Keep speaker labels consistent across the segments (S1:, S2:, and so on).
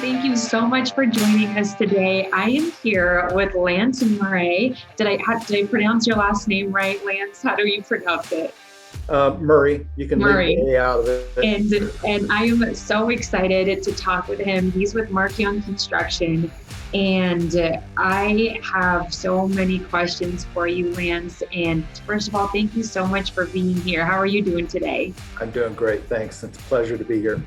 S1: Thank you so much for joining us today. I am here with Lance and Murray. Did I pronounce your last name right, Lance? How do you pronounce it?
S2: Murray. You can
S1: Murray.
S2: leave the A out of it.
S1: And I am so excited to talk with him. He's with Mark Young Construction. And I have so many questions for you, Lance. And first of all, thank you so much for being here. How are you doing today?
S2: I'm doing great. Thanks. It's a pleasure to be here.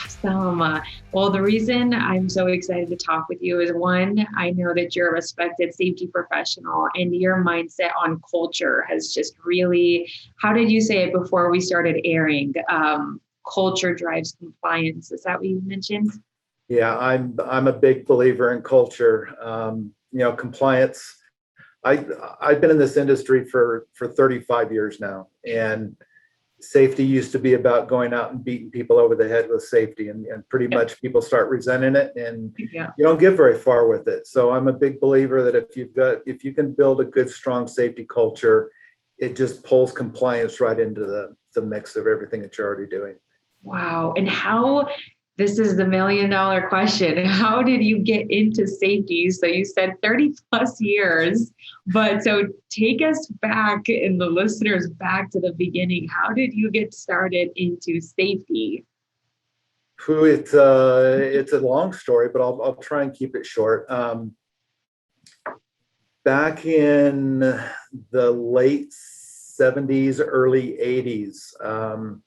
S1: Awesome. Well, the reason I'm so excited to talk with you is one, I know that you're a respected safety professional and your mindset on culture has just really, how did you say it before we started airing? Culture drives compliance. Is that what you mentioned?
S2: Yeah, I'm a big believer in culture. Compliance. I've been in this industry for 35 years now, and safety used to be about going out and beating people over the head with safety, and pretty much people start resenting it, and you don't get very far with it. So I'm a big believer that if you can build a good, strong safety culture, it just pulls compliance right into the mix of everything that you're already doing.
S1: Wow. And this is the $1 million question. How did you get into safety? So you said 30 plus years, but so take us back and the listeners back to the beginning. How did you get started into safety?
S2: It's a long story, but I'll try and keep it short. Back in the late 70s, early 80s,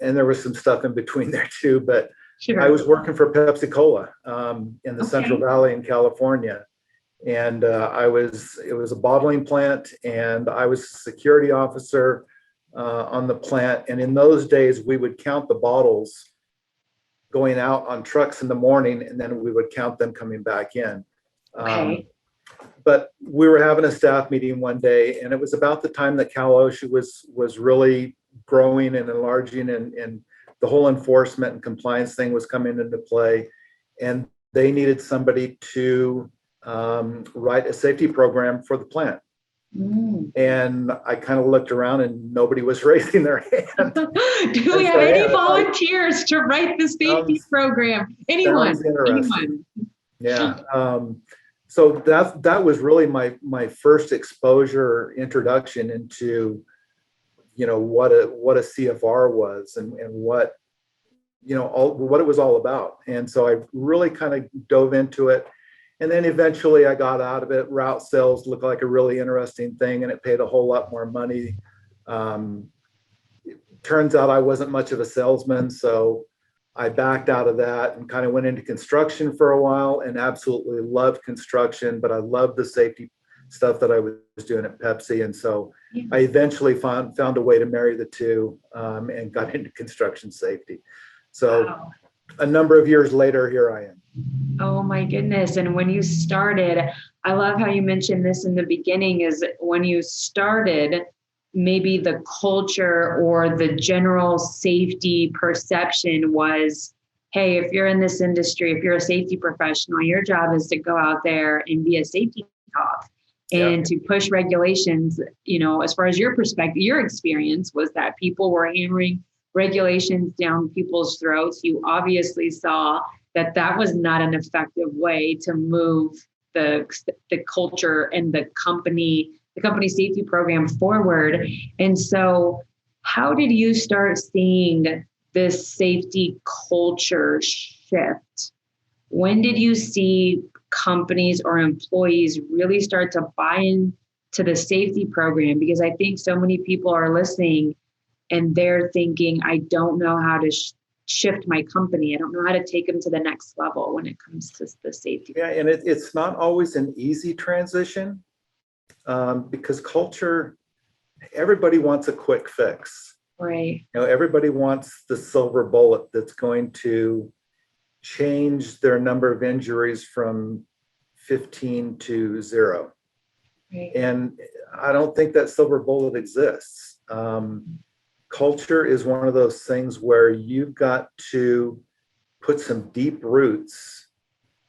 S2: and there was some stuff in between there too, but sure. I was working for Pepsi Cola in the Central Valley in California. And it was a bottling plant, and I was a security officer on the plant. And in those days, we would count the bottles going out on trucks in the morning, and then we would count them coming back in. But we were having a staff meeting one day, and it was about the time that Cal OSHA was really growing and enlarging, and the whole enforcement and compliance thing was coming into play, and they needed somebody to write a safety program for the plant. And I kind of looked around and nobody was raising their hand.
S1: Do we have any volunteers to write the safety program? Anyone?
S2: Yeah. So that was really my first exposure, introduction into what a CFR was and what what it was all about. And so I really kind of dove into it. And then eventually I got out of it. Route sales looked like a really interesting thing, and it paid a whole lot more money. It turns out I wasn't much of a salesman, so I backed out of that and kind of went into construction for a while, and absolutely loved construction, but I loved the safety stuff that I was doing at Pepsi. And so I eventually found a way to marry the two, and got into construction safety. So a number of years later, here I am.
S1: Oh my goodness. And when you started, I love how you mentioned this in the beginning, is when you started, maybe the culture or the general safety perception was, hey, if you're in this industry, if you're a safety professional, your job is to go out there and be a safety cop and to push regulations. As far as your perspective, your experience was that people were hammering regulations down people's throats. You obviously saw that was not an effective way to move the culture and the company safety program forward. And so how did you start seeing this safety culture shift? When did you see companies or employees really start to buy into the safety program? Because I think so many people are listening and they're thinking, I don't know how to shift my company. I don't know how to take them to the next level when it comes to the safety.
S2: Yeah, and it's not always an easy transition, because culture, everybody wants a quick fix.
S1: Right.
S2: Everybody wants the silver bullet that's going to change their number of injuries from 15 to 0. Right. And I don't think that silver bullet exists. Culture is one of those things where you've got to put some deep roots,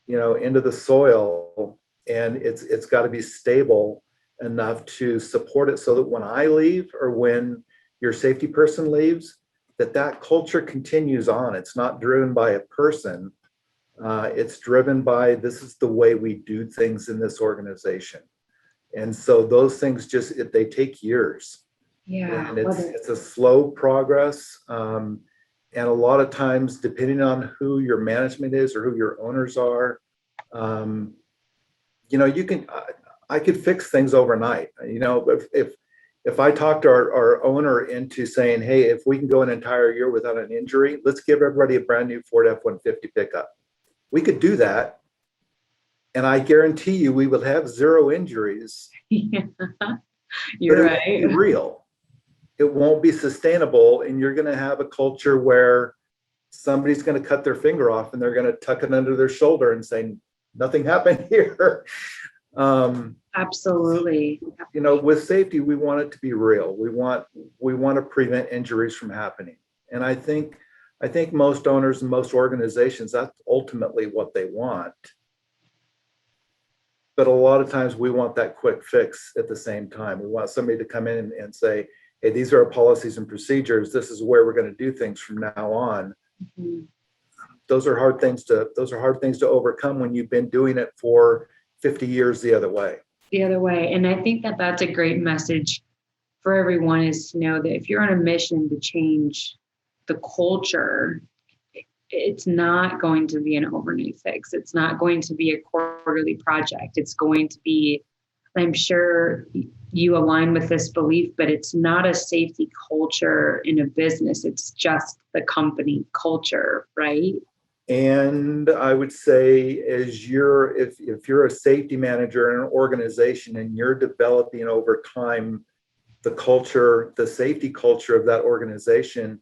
S2: into the soil, and it's got to be stable enough to support it, so that when I leave or when your safety person leaves, that culture continues on. It's not driven by a person, It's driven by, this is the way we do things in this organization. And so those things they take years.
S1: Yeah.
S2: And it's a slow progress. And a lot of times, depending on who your management is or who your owners are, I could fix things overnight. If I talk to our owner into saying, hey, if we can go an entire year without an injury, let's give everybody a brand new Ford F-150 pickup. We could do that. And I guarantee you, we will have 0 injuries.
S1: Yeah, you're right.
S2: It won't be real. It won't be sustainable. And you're going to have a culture where somebody's going to cut their finger off and they're going to tuck it under their shoulder and say, nothing happened here.
S1: Absolutely.
S2: With safety, we want it to be real. We want to prevent injuries from happening. And I think most owners and most organizations, that's ultimately what they want. But a lot of times we want that quick fix at the same time. We want somebody to come in and say, hey, these are our policies and procedures. This is where we're going to do things from now on. Mm-hmm. Those are hard things to overcome when you've been doing it for 50 years the other way.
S1: And I think that that's a great message for everyone, is to know that if you're on a mission to change the culture, it's not going to be an overnight fix. It's not going to be a quarterly project. It's going to be, I'm sure you align with this belief, but it's not a safety culture in a business. It's just the company culture, right?
S2: And I would say, if you're a safety manager in an organization and you're developing over time the safety culture of that organization,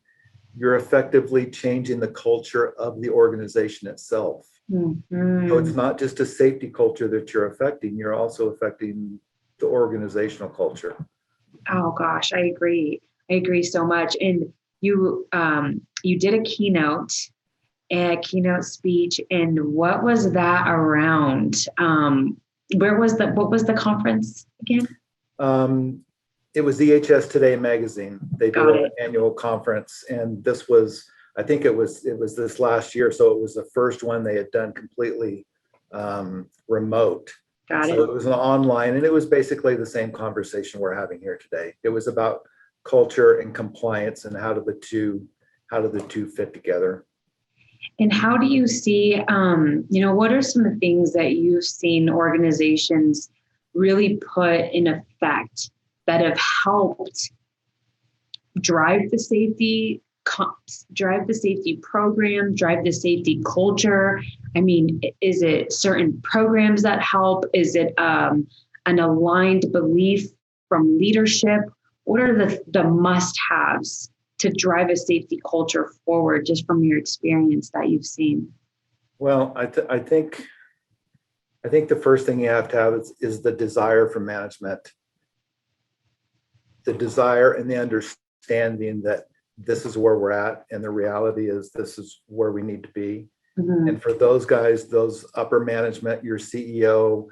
S2: you're effectively changing the culture of the organization itself. Mm-hmm. So it's not just a safety culture that you're affecting, you're also affecting the organizational culture.
S1: Oh gosh, I agree so much. And you did a keynote speech, and what was that around? What was the conference again?
S2: It was EHS Today magazine. They do an annual conference, and this was, I think it was this last year, so it was the first one they had done completely remote. So it was online, and it was basically the same conversation we're having here today. It was about culture and compliance and how do the two fit together.
S1: And how do you see, what are some of the things that you've seen organizations really put in effect that have helped drive the safety program, drive the safety culture? I mean, is it certain programs that help? Is it an aligned belief from leadership? What are the must-haves to drive a safety culture forward, just from your experience that you've seen?
S2: Well, I think the first thing you have to have is the desire for management. The desire and the understanding that this is where we're at, and the reality is this is where we need to be. Mm-hmm. And for those guys, those upper management, your CEO,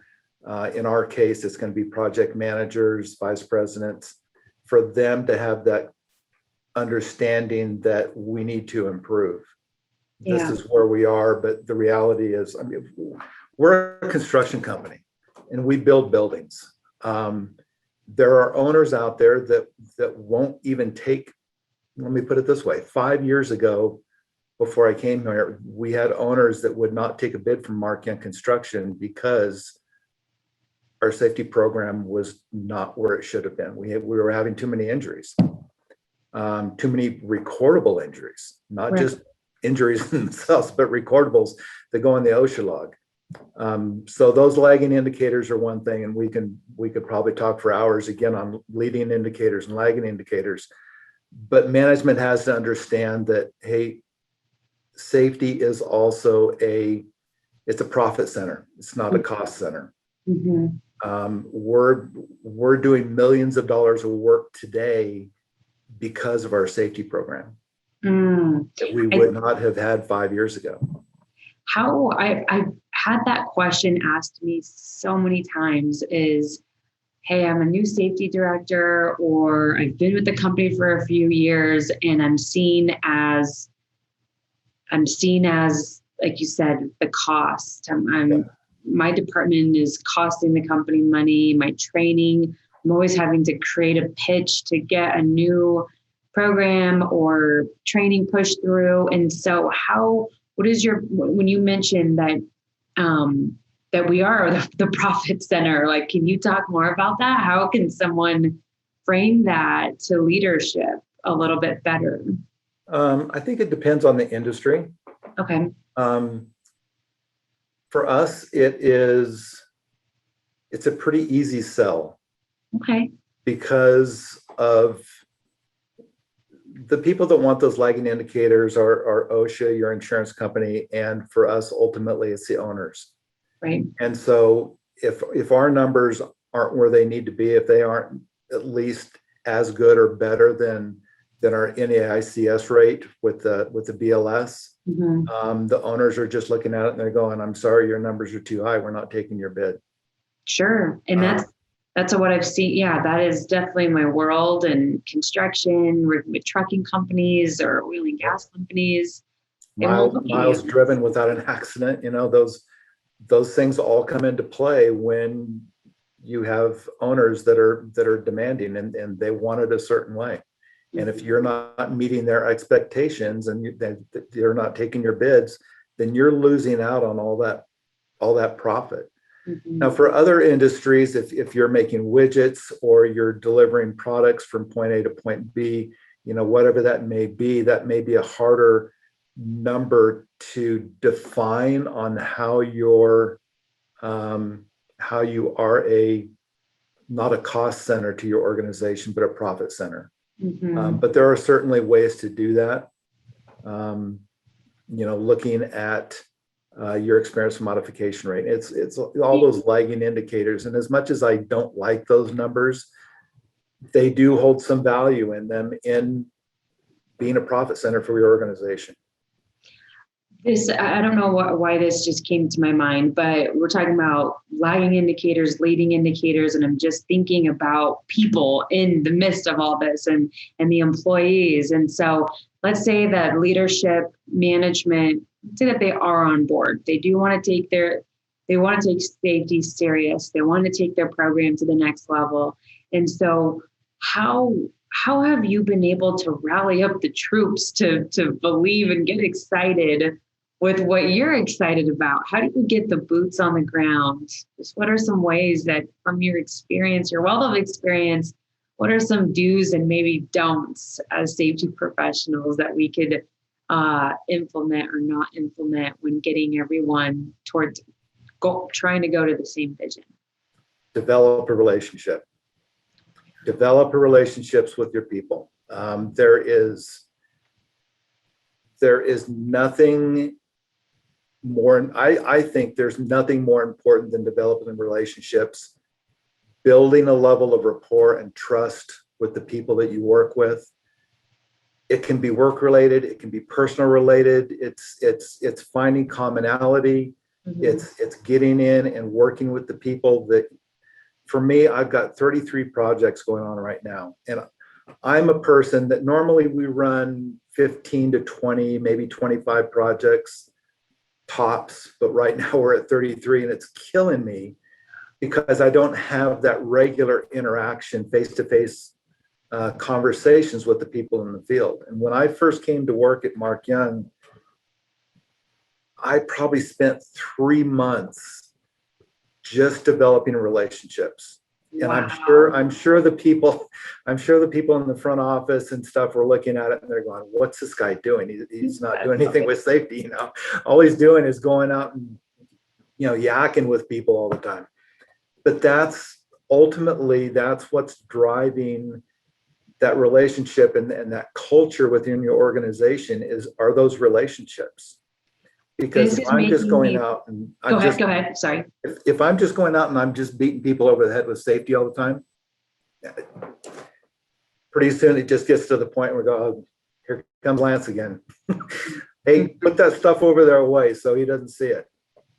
S2: in our case, it's going to be project managers, vice presidents, for them to have that understanding that we need to improve. Yeah. This is where we are, but the reality is, we're a construction company and we build buildings. There are owners out there that won't even take, let me put it this way, 5 years ago, before I came here, we had owners that would not take a bid from Mark-Young Construction because our safety program was not where it should have been. We were having too many injuries, too many recordable injuries, not just injuries themselves, but recordables that go in the OSHA log. So those lagging indicators are one thing, and we could probably talk for hours again on leading indicators and lagging indicators. But management has to understand that, hey, safety is also it's a profit center. It's not a cost center. Mm-hmm. We're doing millions of dollars of work today because of our safety program that we would not have had 5 years ago.
S1: How I've had that question asked to me so many times is, hey, I'm a new safety director, or I've been with the company for a few years, and I'm seen as like you said, the cost. My department is costing the company money, my training. I'm always having to create a pitch to get a new program or training pushed through. And so when you mentioned that, that we are the profit center, like, can you talk more about that? How can someone frame that to leadership a little bit better?
S2: I think it depends on the industry.
S1: Okay.
S2: For us, it's a pretty easy sell.
S1: Okay.
S2: Because of the people that want those lagging indicators are OSHA, your insurance company, and for us, ultimately, it's the owners.
S1: Right.
S2: And so if our numbers aren't where they need to be, if they aren't at least as good or better than our NAICS rate with the BLS, the owners are just looking at it and they're going, "I'm sorry, your numbers are too high. We're not taking your bid."
S1: Sure. And that's what I've seen. Yeah, that is definitely my world, and construction with trucking companies or oil and gas companies.
S2: Miles driven without an accident, those things all come into play when you have owners that are demanding and they want it a certain way. And if you're not meeting their expectations and they're not taking your bids, then you're losing out on all that profit. Now, for other industries, if you're making widgets or you're delivering products from point A to point B, whatever that may be a harder number to define on how you are not a cost center to your organization, but a profit center. But there are certainly ways to do that. Looking at your experience modification rate. It's all those lagging indicators. And as much as I don't like those numbers, they do hold some value in them in being a profit center for your organization.
S1: I don't know why this just came to my mind, but we're talking about lagging indicators, leading indicators, and I'm just thinking about people in the midst of all this and the employees. And so let's say that leadership, management, say that they are on board. They do want to take safety serious. They want to take their program to the next level. And so how have you been able to rally up the troops to believe and get excited with what you're excited about? How do you get the boots on the ground? Just what are some ways that, from your experience, your wealth of experience, what are some do's and maybe don'ts as safety professionals that we could implement or not implement when getting everyone towards trying to go to the same vision?
S2: Develop a relationship. Develop relationships with your people. There is nothing more. I think there's nothing more important than developing relationships, building a level of rapport and trust with the people that you work with. It can be work related. It can be personal related. It's finding commonality. It's getting in and working with the people that. For me, I've got 33 projects going on right now. And I'm a person that normally we run 15 to 20, maybe 25 projects tops. But right now we're at 33 and it's killing me because I don't have that regular interaction, face-to-face conversations with the people in the field. And when I first came to work at Mark Young, I probably spent 3 months just developing relationships. And
S1: wow.
S2: I'm sure the people in the front office and stuff were looking at it and they're going, "What's this guy doing? He's not doing anything with safety, All he's doing is going out and yakking with people all the time." But that's what's driving that relationship and that culture within your organization are those relationships. Because if I'm just going out and
S1: go ahead. Sorry.
S2: If I'm just going out and I'm just beating people over the head with safety all the time, pretty soon it just gets to the point where we go, "Oh, here comes Lance again." Hey, put that stuff over there away so he doesn't see it.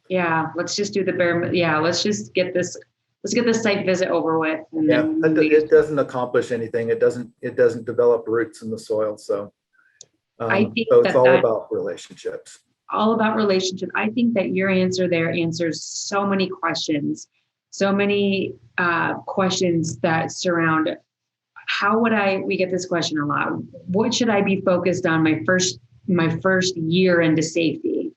S1: Yeah, let's just do the bare. Yeah, let's just get this. Let's get the site visit over with. And
S2: it doesn't accomplish anything. It doesn't develop roots in the soil. So,
S1: I think
S2: so it's all about relationships.
S1: all about relationship. I think that your answer there answers so many questions, so many questions that surround we get this question a lot. What should I be focused on my first year into safety?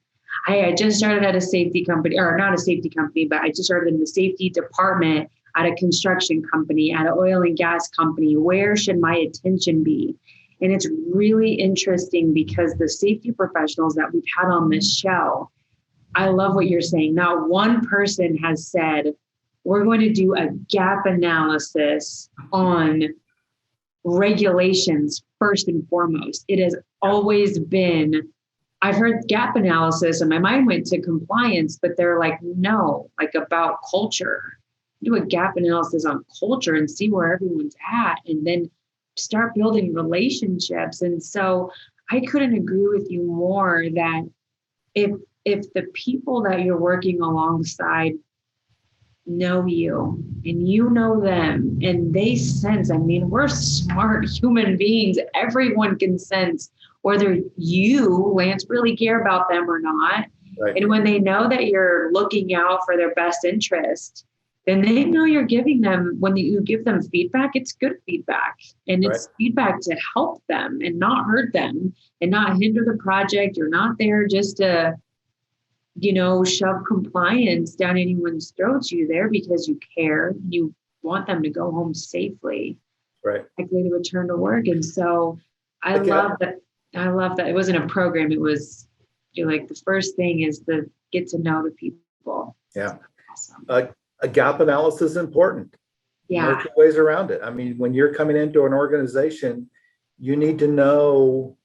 S1: I just started at a safety company, or not a safety company, but I just started in the safety department at a construction company, at an oil and gas company. Where should my attention be? And it's really interesting because the safety professionals that we've had on this show, I love what you're saying. Not one person has said, we're going to do a gap analysis on regulations first and foremost. It has always been, I've heard gap analysis and my mind went to compliance, but they're like, no, like about culture. Do a gap analysis on culture and see where everyone's at, and then start building relationships. And so I couldn't agree with you more that if the people that you're working alongside know you and you know them and they sense, I mean, we're smart human beings. Everyone can sense whether you, Lance, really care about them or not.
S2: Right.
S1: And when they know that you're looking out for their best interest, then they know you're giving them, when you give them feedback, it's good feedback. And it's feedback to help them and not hurt them and not hinder the project. You're not there just to, shove compliance down anyone's throats. You're there because you care. You want them to go home safely.
S2: Right.
S1: Likely to return to work. And so I love that. It wasn't a program. It was like the first thing is to get to know the people.
S2: Yeah.
S1: Awesome.
S2: A gap analysis is important.
S1: Yeah.
S2: There are two ways around it. I mean, when you're coming into an organization, you need to know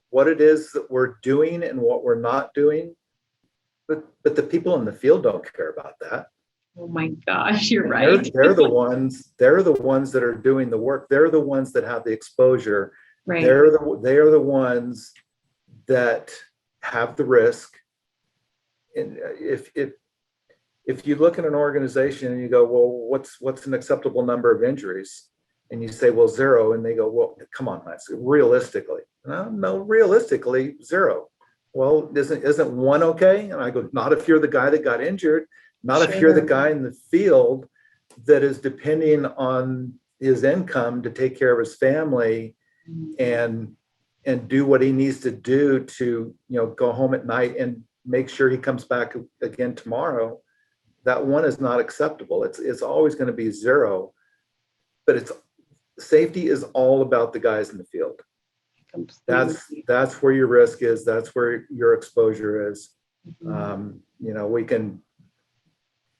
S2: what it is that we're doing and what we're not doing. But the people in the field don't care about that.
S1: Oh my gosh, you're right.
S2: They're the ones that are doing the work. They're the ones that have the exposure.
S1: Right.
S2: They are the ones that have the risk. And if you look at an organization and you go, well, what's an acceptable number of injuries? And you say, well, 0. And they go, well, come on, Lance, realistically. No, realistically, 0. Well, isn't 1 okay? And I go, not if you're the guy that got injured, not if you're the guy in the field that is depending on his income to take care of his family and do what he needs to do to, go home at night and make sure he comes back again tomorrow. That 1 is not acceptable. It's always going to be 0, but safety is all about the guys in the field. Completely. That's where your risk is. That's where your exposure is.
S1: Mm-hmm.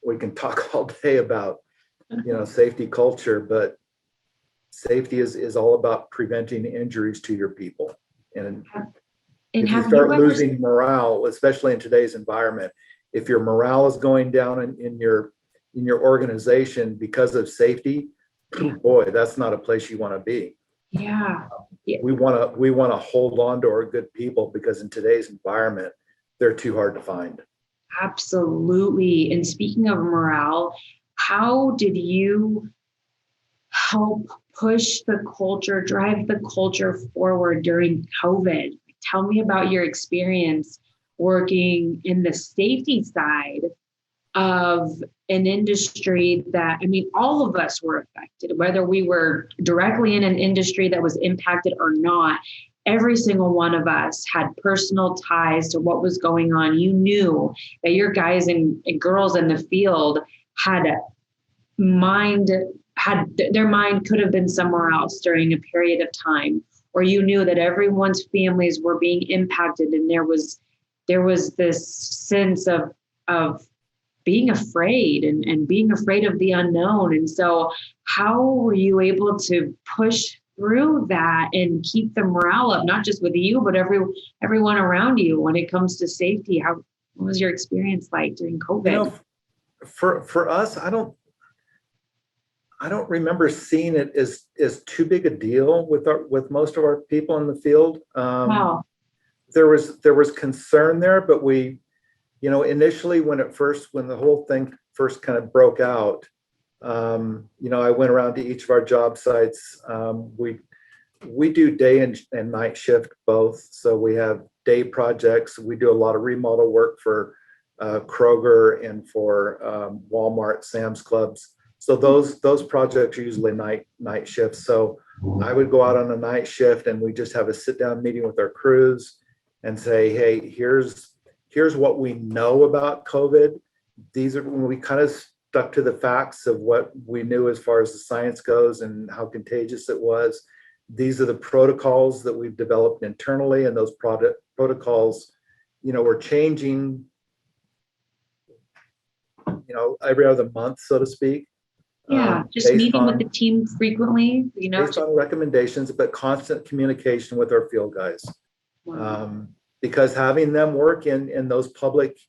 S2: We can talk all day about, safety culture, but safety is all about preventing injuries to your people. And if you start losing morale, especially in today's environment, if your morale is going down in your organization because of safety, boy, that's not a place you want to be.
S1: Yeah.
S2: We want to hold on to our good people because in today's environment, they're too hard to find.
S1: Absolutely. And speaking of morale, how did you help push the culture, drive the culture forward during COVID? Tell me about your experience working in the safety side of an industry that, all of us were affected, whether we were directly in an industry that was impacted or not. Every single one of us had personal ties to what was going on. You knew that your guys and girls in the field had their mind could have been somewhere else during a period of time, or you knew that everyone's families were being impacted, and there was this sense of being afraid and being afraid of the unknown. And so how were you able to push through that and keep the morale up, not just with you, but everyone around you when it comes to safety? What was your experience like during COVID?
S2: For us, I don't remember seeing it as too big a deal with most of our people in the field.
S1: Wow.
S2: There was concern there, but we, initially when the whole thing first kind of broke out, I went around to each of our job sites. we do day and night shift both. So we have day projects. We do a lot of remodel work for Kroger and for Walmart, Sam's Clubs. So those projects are usually night shifts. So I would go out on a night shift and we just have a sit down meeting with our crews and say, hey, here's what we know about COVID. These are when we kind of stuck to the facts of what we knew as far as the science goes and how contagious it was. These are the protocols that we've developed internally, and those protocols, we're changing, every other month, so to speak.
S1: Yeah, just meeting with the team frequently,
S2: based on recommendations, but constant communication with our field guys. Wow. Because having them work in those public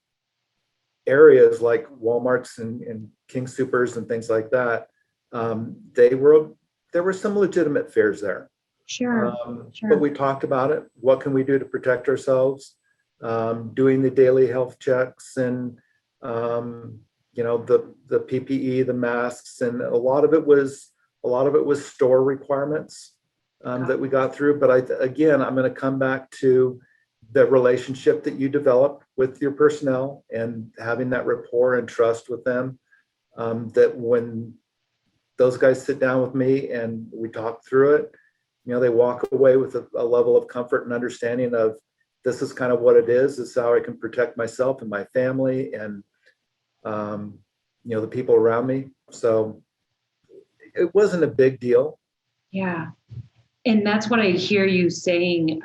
S2: areas like Walmarts and King Supers and things like that, there were some legitimate fears there.
S1: Sure.
S2: But we talked about it. What can we do to protect ourselves? Doing the daily health checks and the PPE, the masks, and a lot of it was store requirements that we got through. But I'm going to come back to the relationship that you develop with your personnel and having that rapport and trust with them. That when those guys sit down with me and we talk through it, they walk away with a level of comfort and understanding of this is kind of what it is. This is how I can protect myself and my family and the people around me. So it wasn't a big deal.
S1: Yeah. And that's what I hear you saying.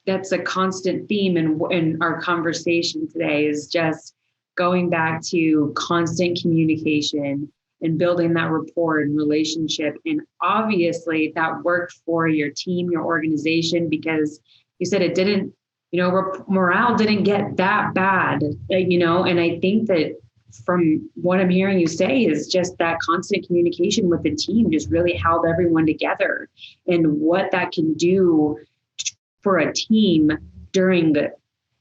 S1: That's a constant theme in our conversation today, is just going back to constant communication and building that rapport and relationship. And obviously that worked for your team, your organization, because you said it didn't, morale didn't get that bad, and I think that from what I'm hearing you say is just that constant communication with the team just really held everyone together, and what that can do for a team during the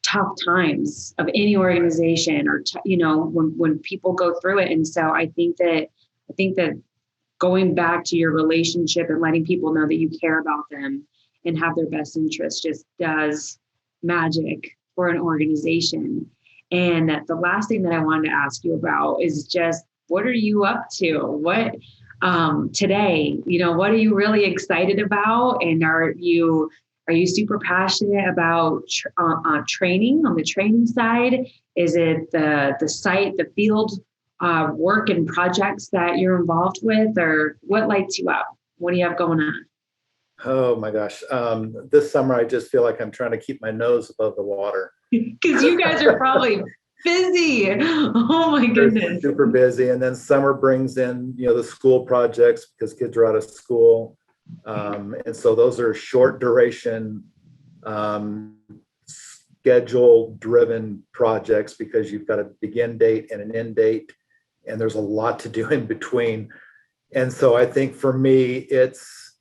S1: tough times of any organization, or when people go through it. And so I think that going back to your relationship and letting people know that you care about them and have their best interests just does magic for an organization. And the last thing that I wanted to ask you about is just, what are you up to? What today, what are you really excited about? And are you super passionate about training on the training side? Is it the site, the field work and projects that you're involved with, or what lights you up? What do you have going on?
S2: Oh my gosh. This summer, I just feel like I'm trying to keep my nose above the water.
S1: Because you guys are probably busy. Oh my goodness.
S2: Super busy. And then summer brings in, the school projects because kids are out of school. And so those are short duration, schedule driven projects because you've got a begin date and an end date, and there's a lot to do in between. And so I think for me, it's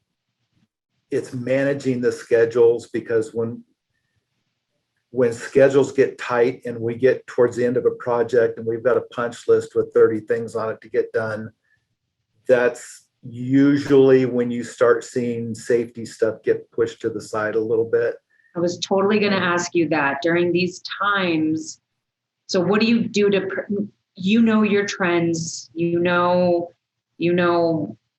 S2: managing the schedules, because when schedules get tight and we get towards the end of a project and we've got a punch list with 30 things on it to get done, that's usually when you start seeing safety stuff get pushed to the side a little bit.
S1: I was totally going to ask you that during these times. So what do you do your trends,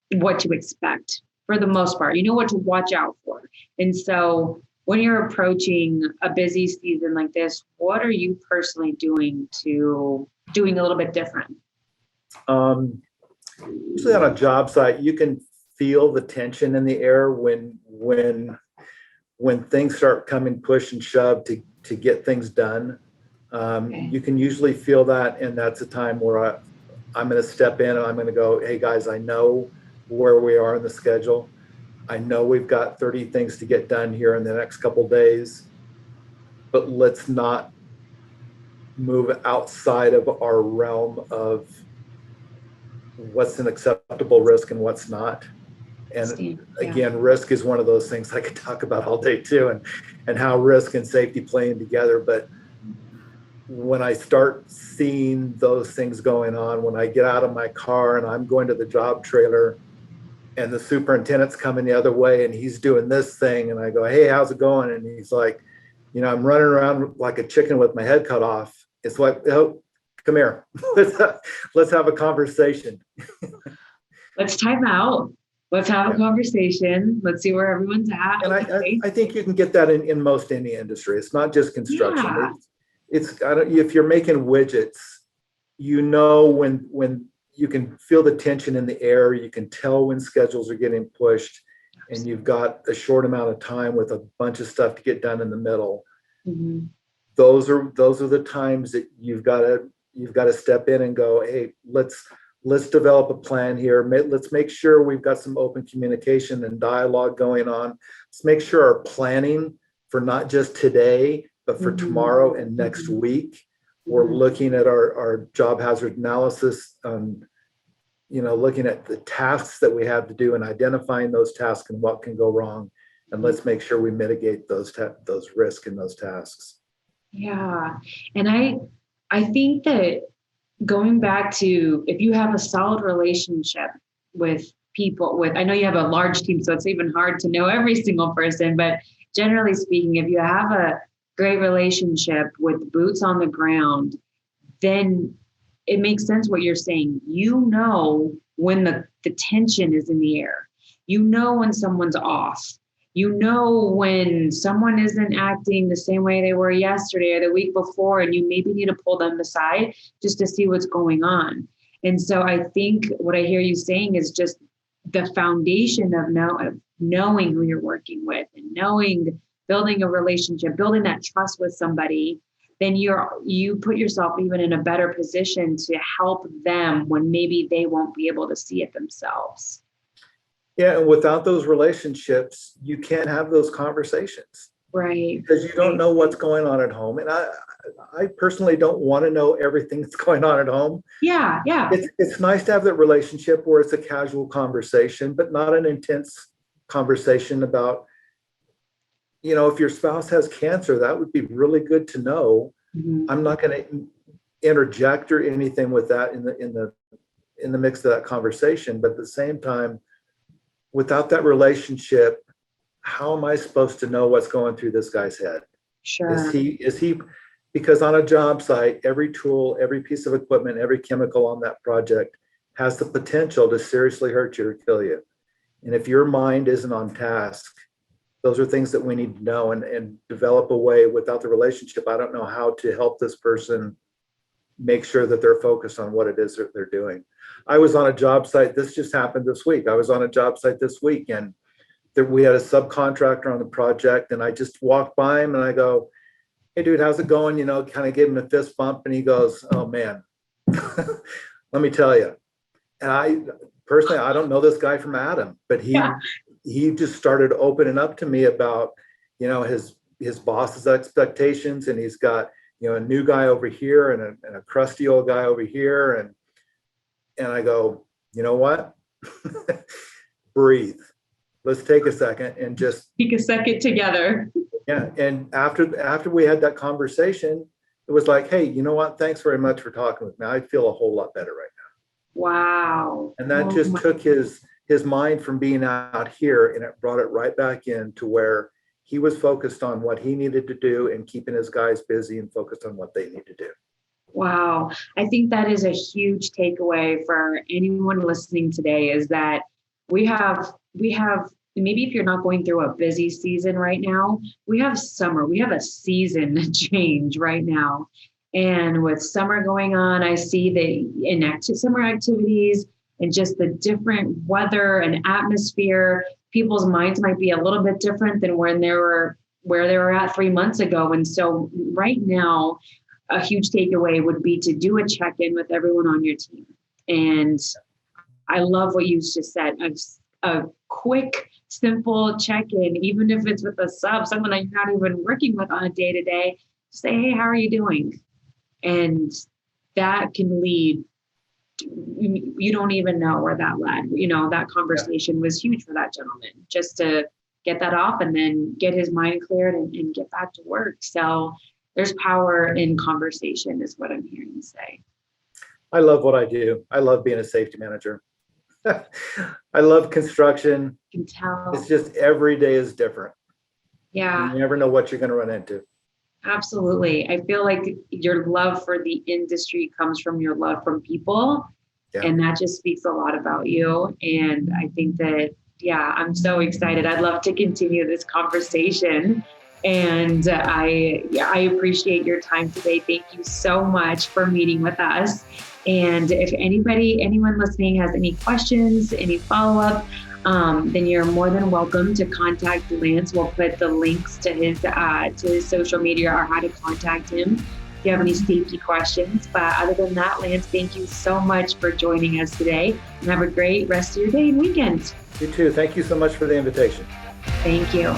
S1: what to expect for the most part, what to watch out for. And so when you're approaching a busy season like this, what are you personally doing a little bit different?
S2: Usually on a job site, you can feel the tension in the air when things start coming push and shove to get things done. Okay. You can usually feel that, and that's a time where I'm going to step in and I'm going to go, hey guys, I know where we are in the schedule. I know we've got 30 things to get done here in the next couple days, but let's not move outside of our realm of what's an acceptable risk and what's not. And again, risk is one of those things I could talk about all day too, and how risk and safety playing together. But when I start seeing those things going on, when I get out of my car and I'm going to the job trailer and the superintendent's coming the other way and he's doing this thing. And I go, hey, how's it going? And he's like, I'm running around like a chicken with my head cut off. It's like, oh, come here. Let's have a conversation.
S1: Let's time out. Let's have a conversation. Let's see where everyone's at.
S2: And I think you can get that in most any industry. It's not just construction.
S1: Yeah.
S2: If you're making widgets, when you can feel the tension in the air, you can tell when schedules are getting pushed, and you've got a short amount of time with a bunch of stuff to get done in the middle.
S1: Mm-hmm.
S2: Those are the times that you've got to step in and go, hey, let's develop a plan here. Let's make sure we've got some open communication and dialogue going on. Let's make sure our planning for not just today, but for tomorrow and next week, we're looking at our job hazard analysis, looking at the tasks that we have to do and identifying those tasks and what can go wrong. And let's make sure we mitigate those risks in those tasks.
S1: Yeah. And I think that going back to, if you have a solid relationship with people, I know you have a large team, so it's even hard to know every single person, but generally speaking, if you have a great relationship with boots on the ground, then it makes sense what you're saying. When the tension is in the air, when someone's off, when someone isn't acting the same way they were yesterday or the week before, and you maybe need to pull them aside just to see what's going on. And so I think what I hear you saying is just the foundation of knowing who you're working with and building a relationship, building that trust with somebody, then you put yourself even in a better position to help them when maybe they won't be able to see it themselves.
S2: Yeah, and without those relationships, you can't have those conversations.
S1: Right.
S2: Because you don't know what's going on at home. And I personally don't want to know everything that's going on at home.
S1: Yeah.
S2: It's nice to have that relationship where it's a casual conversation, but not an intense conversation about, if your spouse has cancer, that would be really good to know. Mm-hmm. I'm not going to interject or anything with that in the mix of that conversation. But at the same time, without that relationship, how am I supposed to know what's going through this guy's head?
S1: Sure.
S2: Is he, because on a job site, every tool, every piece of equipment, every chemical on that project has the potential to seriously hurt you or kill you. And if your mind isn't on task, those are things that we need to know and develop a way. Without the relationship, I don't know how to help this person make sure that they're focused on what it is that they're doing. I was on a job site. This just happened this week. I was on a job site this week, and we had a subcontractor on the project, and I just walked by him and I go, hey dude, how's it going? Kind of gave him a fist bump, and he goes, oh man, let me tell you. And I don't know this guy from Adam, but he just started opening up to me about, his boss's expectations, and he's got, a new guy over here and a crusty old guy over here. And I go, you know what? Breathe. Let's take a second and just
S1: take a second together.
S2: Yeah. And after we had that conversation, it was like, hey, you know what? Thanks very much for talking with me. I feel a whole lot better right now.
S1: Wow.
S2: And that just took his mind from being out here, and it brought it right back in to where he was focused on what he needed to do and keeping his guys busy and focused on what they need to do.
S1: Wow. I think that is a huge takeaway for anyone listening today, is that we have, maybe if you're not going through a busy season right now, we have summer, we have a season change right now. And with summer going on, I see the summer activities and just the different weather and atmosphere, people's minds might be a little bit different than where they were at 3 months ago. And so right now, a huge takeaway would be to do a check-in with everyone on your team. And I love what you just said. A quick, simple check-in, even if it's with a sub, someone that you're not even working with on a day-to-day, say, hey, how are you doing? And that can lead, you don't even know where that led. That conversation was huge for that gentleman, just to get that off and then get his mind cleared and get back to work. So there's power in conversation, is what I'm hearing you say.
S2: I love what I do. I love being a safety manager. I love construction.
S1: Can tell.
S2: It's just every day is different.
S1: Yeah.
S2: You never know what you're going to run into.
S1: Absolutely. I feel like your love for the industry comes from your love from people. Yeah. And that just speaks a lot about you. And I think that, yeah, I'm so excited. I'd love to continue this conversation. And I appreciate your time today. Thank you so much for meeting with us. And if anyone listening has any questions, any follow-up, then you're more than welcome to contact Lance. We'll put the links to his social media or how to contact him if you have any safety questions. But other than that, Lance, thank you so much for joining us today, and have a great rest of your day and weekend.
S2: You too. Thank you so much for the invitation.
S1: Thank you.